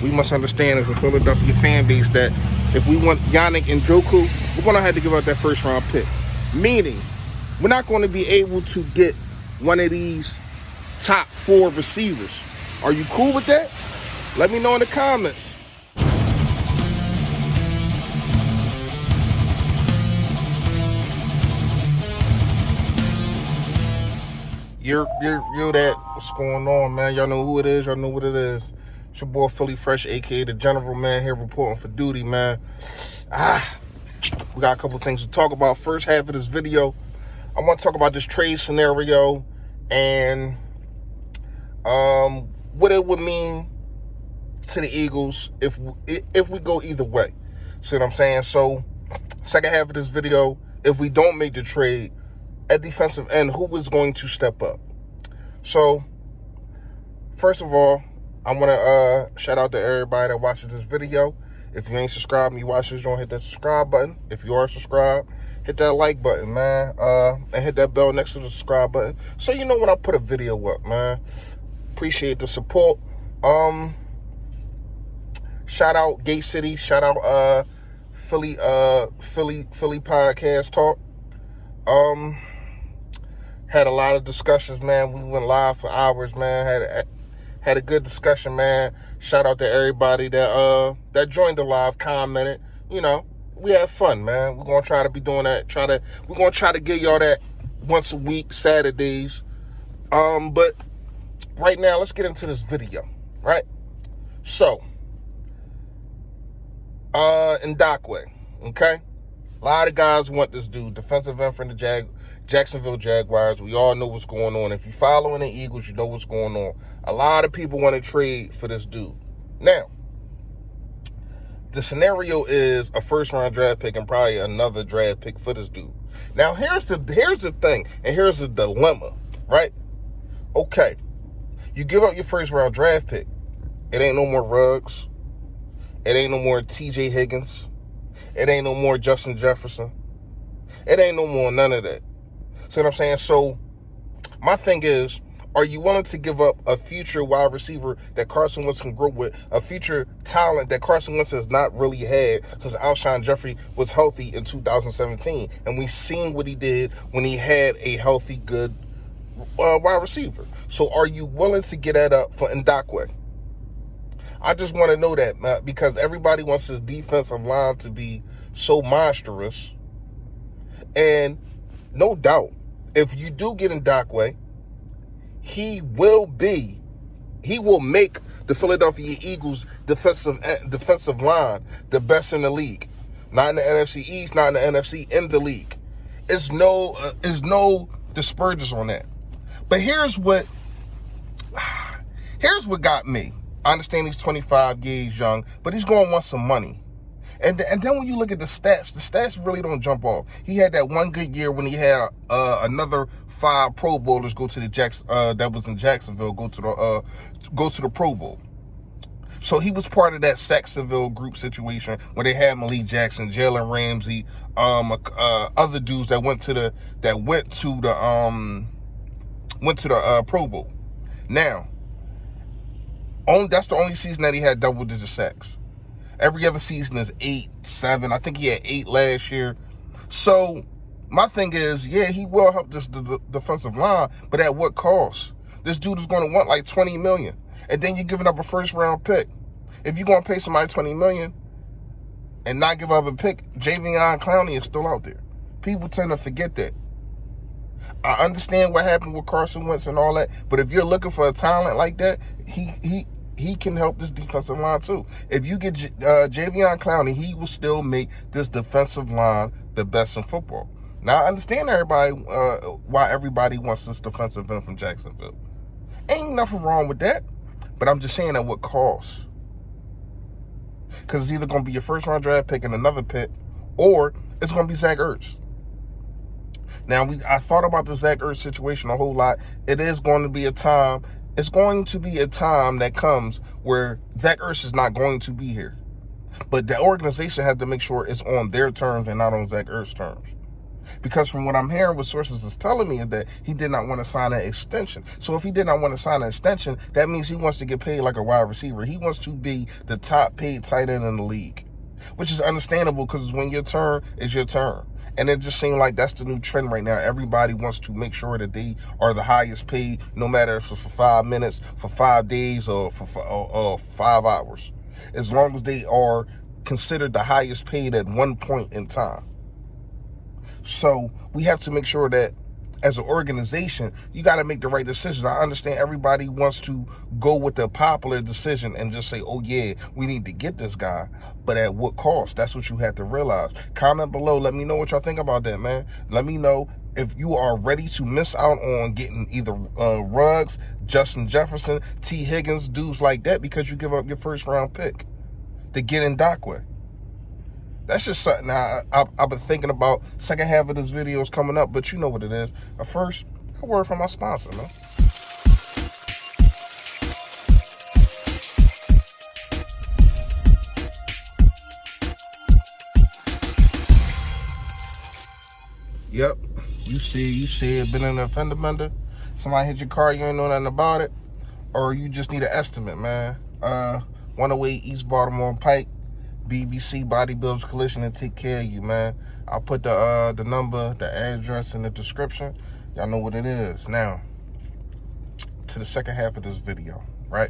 we must understand as a Philadelphia fan base that if we want Yannick and Ngakoue, we're going to have to give up that first round pick. Meaning, we're not going to be able to get one of these top 4 receivers. Are you cool with that? Let me know in the comments. You're that. What's going on, man? Y'all know who it is. Y'all know what it is. It's your boy Philly Fresh, a.k.a. the General, man, here reporting for duty, man. We got a couple things to talk about. First half of this video, I want to talk about this trade scenario and what it would mean to the Eagles if we go either way. See what I'm saying? So, second half of this video, if we don't make the trade, at defensive end, who is going to step up? So, first of all, I want to shout out to everybody that watches this video. If you ain't subscribed and you watch this, don't hit that subscribe button. If you are subscribed, hit that like button, man. And hit that bell next to the subscribe button so you know when I put a video up, man. Appreciate the support. Shout out Gay City. Shout out Philly Podcast Talk. Had a lot of discussions, man. We went live for hours, man. Had a good discussion, man. Shout out to everybody that joined the live, commented. You know, we had fun, man. We're gonna try to be doing that. We're gonna try to give y'all that once a week, Saturdays. But right now, let's get into this video, right? So, Ngakoue, okay? A lot of guys want this dude, defensive end from the Jacksonville Jaguars. We all know what's going on. If you're following the Eagles, you know what's going on. A lot of people want to trade for this dude. Now, the scenario is a first-round draft pick and probably another draft pick for this dude. Now, here's the thing, and here's the dilemma, right? Okay, you give up your first-round draft pick. It ain't no more Ruggs. It ain't no more T.J. Higgins. It ain't no more Justin Jefferson. It ain't no more none of that. See what I'm saying? So, my thing is, are you willing to give up a future wide receiver that Carson Wentz can grow with, a future talent that Carson Wentz has not really had since Alshon Jeffrey was healthy in 2017? And we've seen what he did when he had a healthy, good wide receiver. So, are you willing to get that up for Ngakoue? I just want to know that, because everybody wants his defensive line to be so monstrous. And no doubt, if you do get Ngakoue, he will make the Philadelphia Eagles defensive line the best in the league. Not in the NFC East, not in the NFC, in the league. There's no dispersions on that. But here's what got me. I understand he's 25 years young, but he's going to want some money. And then when you look at the stats really don't jump off. He had that one good year when he had another 5 Pro Bowlers go to the that was in Jacksonville go to the Pro Bowl. So he was part of that Saxonville group situation where they had Malik Jackson, Jalen Ramsey, other dudes that went to the Pro Bowl. Now, that's the only season that he had double-digit sacks. Every other season is 8, 7. I think he had 8 last year. So, my thing is, yeah, he will help this defensive line, but at what cost? This dude is going to want like $20 million. And then you're giving up a first-round pick. If you're going to pay somebody $20 million and not give up a pick, Jadeveon Clowney is still out there. People tend to forget that. I understand what happened with Carson Wentz and all that, but if you're looking for a talent like that, he can help this defensive line too. If you get Jadeveon Clowney, he will still make this defensive line the best in football. Now, I understand why everybody wants this defensive end from Jacksonville. Ain't nothing wrong with that, but I'm just saying at what cost. Because it's either going to be your first-round draft pick and another pick, or it's going to be Zach Ertz. Now, I thought about the Zach Ertz situation a whole lot. It is going to be a time. It's going to be a time that comes where Zach Ertz is not going to be here. But the organization had to make sure it's on their terms and not on Zach Ertz's terms. Because from what I'm hearing, what sources is telling me is that he did not want to sign an extension. So if he did not want to sign an extension, that means he wants to get paid like a wide receiver. He wants to be the top paid tight end in the league, which is understandable because when your turn is your turn. And it just seemed like that's the new trend right now. Everybody wants to make sure that they are the highest paid, no matter if it's for 5 minutes, for 5 days, or for 5 hours. As long as they are considered the highest paid at one point in time. So we have to make sure that as an organization, you got to make the right decisions. I understand everybody wants to go with the popular decision and just say, oh yeah, we need to get this guy. But at what cost? That's what you have to realize. Comment below. Let me know what y'all think about that, man. Let me know if you are ready to miss out on getting either Ruggs, Justin Jefferson, T. Higgins, dudes like that, because you give up your first round pick to get Ngakoue. That's just something I've been thinking about. Second half of this video is coming up, but you know what it is. But first, a word from my sponsor, man. Yep, you see it, been in a fender bender. Somebody hit your car, you ain't know nothing about it, or you just need an estimate, man. 108 East Baltimore Pike. BBC Bodybuilders Collision and take care of you, man. I'll put the number, the address in the description. Y'all know what it is. Now, to the second half of this video, right?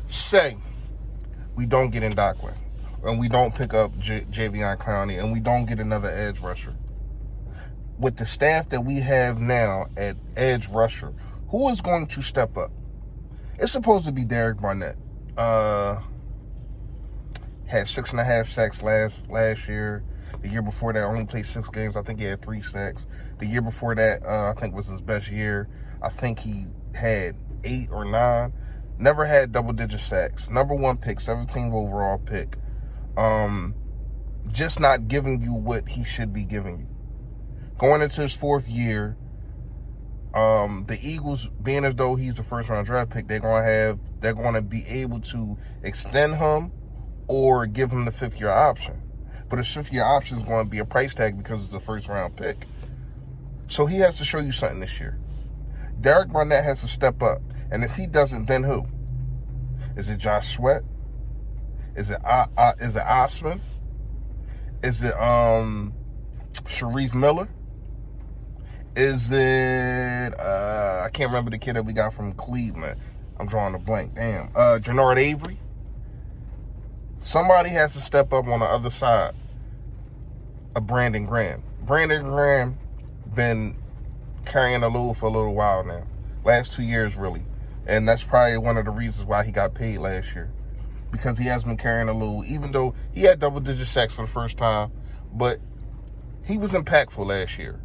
Say we don't get Ngakoue, and we don't pick up Javion Clowney, and we don't get another edge rusher. With the staff that we have now at edge rusher, who is going to step up? It's supposed to be Derek Barnett. Had 6.5 sacks last year. The year before that, only played 6 games. I think he had 3 sacks. The year before that, I think was his best year. I think he had 8 or 9. Never had double-digit sacks. Number 1 pick, 17th overall pick. Just not giving you what he should be giving you. Going into his 4th year, the Eagles, being as though he's a first-round draft pick, they're going to be able to extend him or give him the 5th-year option. But his 5th-year option is going to be a price tag because it's a first-round pick. So he has to show you something this year. Derek Barnett has to step up. And if he doesn't, then who? Is it Josh Sweat? Is it Osman? Is it Sharif Miller? Is it, I can't remember the kid that we got from Cleveland. I'm drawing a blank. Damn. Jernard Avery? Somebody has to step up on the other side of Brandon Graham. Brandon Graham been carrying the load for a little while now. Last 2 years, really. And that's probably one of the reasons why he got paid last year. Because he has been carrying the load, even though he had double-digit sacks for the first time. But he was impactful last year.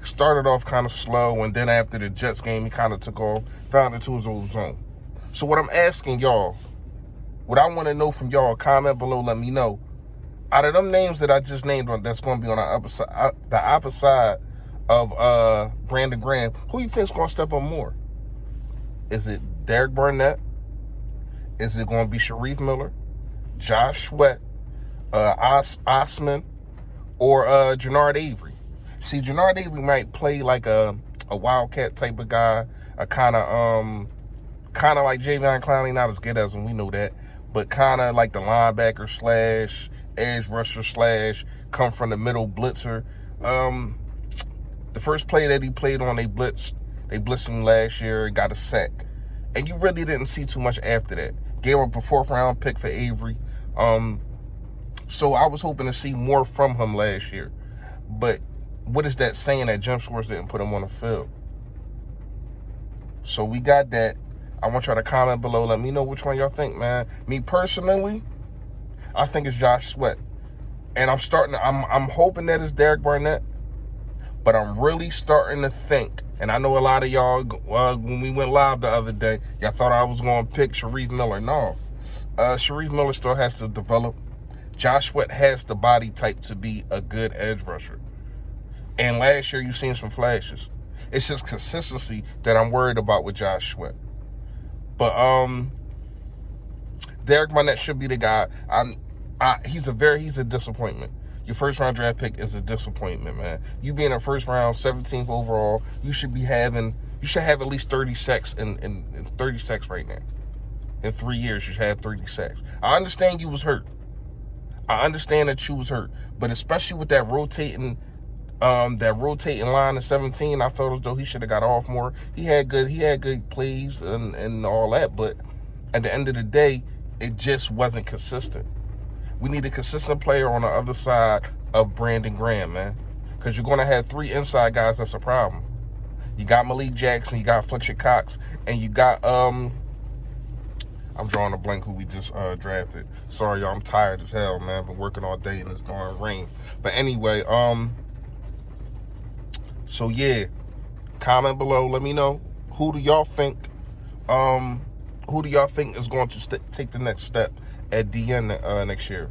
Started off kind of slow, and then after the Jets game, he kind of took off, found into his old zone. So what I'm asking y'all, what I want to know from y'all, comment below, let me know. Out of them names that I just named, that's going to be on the opposite side of Brandon Graham, who you think is going to step up more? Is it Derek Barnett? Is it going to be Sharif Miller, Josh Sweat, Osman, or Jernard Avery? See, Jernard Avery might play like a wildcat type of guy, a kind of like Javion Clowney, not as good as him, we know that, but kind of like the linebacker slash edge rusher slash come from the middle blitzer. The first play that he played on, they blitzed him last year, got a sack, and you really didn't see too much after that. Gave up a 4th-round pick for Avery. So I was hoping to see more from him last year, but what is that saying that jump scores didn't put him on the field? So we got that. I want y'all to comment below. Let me know which one y'all think, man. Me personally, I think it's Josh Sweat. And I'm hoping that it's Derek Barnett. But I'm really starting to think, and I know a lot of y'all, when we went live the other day, y'all thought I was going to pick Sharif Miller. No. Sharif Miller still has to develop. Josh Sweat has the body type to be a good edge rusher. And last year, you've seen some flashes. It's just consistency that I'm worried about with Josh Sweat. But Derek Barnett should be the guy. He's a disappointment. your first round draft pick is a disappointment, man. You being a first round, 17th overall, you should have at least 30 sacks in 30 sacks right now. In 3 years, you should have 30 sacks. I understand you was hurt. I understand that you was hurt, but especially with that rotating line of 17, I felt as though he should have got off more. He had good plays and all that, but at the end of the day, it just wasn't consistent. We need a consistent player on the other side of Brandon Graham, man, because you're going to have 3 inside guys. That's a problem. You got Malik Jackson, you got Fletcher Cox, and you got I'm drawing a blank who we just drafted. Sorry, y'all, I'm tired as hell, man. Been working all day and it's going to rain. But anyway, so yeah, comment below. Let me know who do y'all think is going to take the next step at DN next year.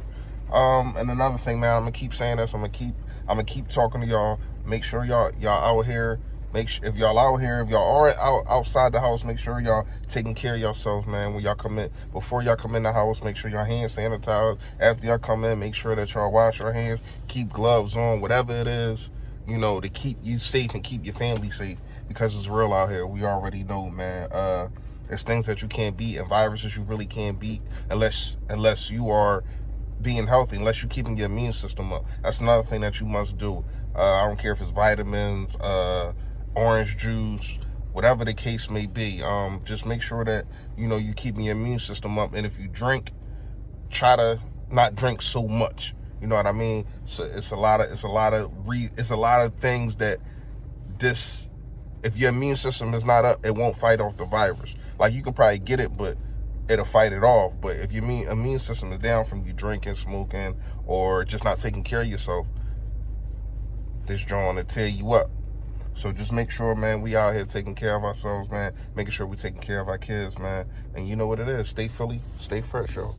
And another thing, man, I'm gonna keep saying this. I'm gonna keep talking to y'all. Make sure y'all out here. If y'all are outside the house, make sure y'all taking care of yourselves, man. When y'all come in, before y'all come in the house, make sure your hands sanitized. After y'all come in, make sure that y'all wash your hands, keep gloves on, whatever it is, to keep you safe and keep your family safe, because it's real out here. We already know, man. There's things that you can't beat and viruses you really can't beat unless you are being healthy, unless you're keeping your immune system up. That's another thing that you must do. I don't care if it's vitamins, orange juice, whatever the case may be. Just make sure that you keep your immune system up. And if you drink, try to not drink so much. You know what I mean? So it's a lot of things that if your immune system is not up, it won't fight off the virus. Like, you can probably get it, but it'll fight it off. But if your immune system is down from you drinking, smoking, or just not taking care of yourself, this joint will tear you up. So just make sure, man, we out here taking care of ourselves, man. Making sure we're taking care of our kids, man. And you know what it is. Stay Philly, stay fresh, yo.